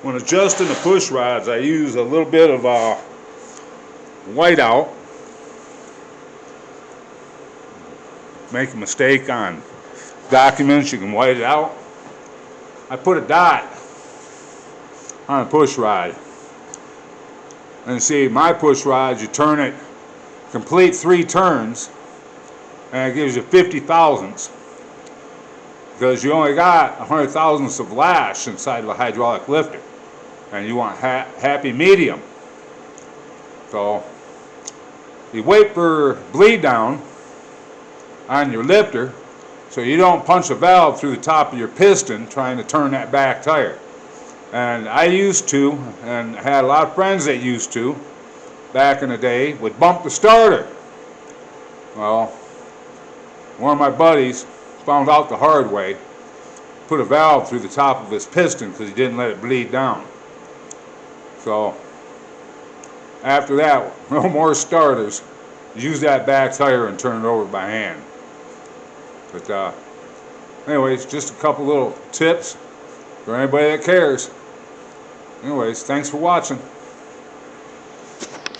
When adjusting the push rods, I use a little bit of whiteout. Make a mistake on documents, you can white it out. I put a dot on a push rod. And see, my push rods, you turn it, complete 3 turns, and it gives you 50 thousandths. Because you only got 100 thousandths of lash inside of a hydraulic lifter. And you want happy medium. So you wait for bleed down on your lifter so you don't punch a valve through the top of your piston trying to turn that back tire. And I used to, and had a lot of friends that used to back in the day, would bump the starter. Well, one of my buddies found out the hard way, put a valve through the top of his piston because he didn't let it bleed down. So after that, no more starters. Use that back tire and turn it over by hand. But anyways, just a couple little tips for anybody that cares. Anyways, thanks for watching.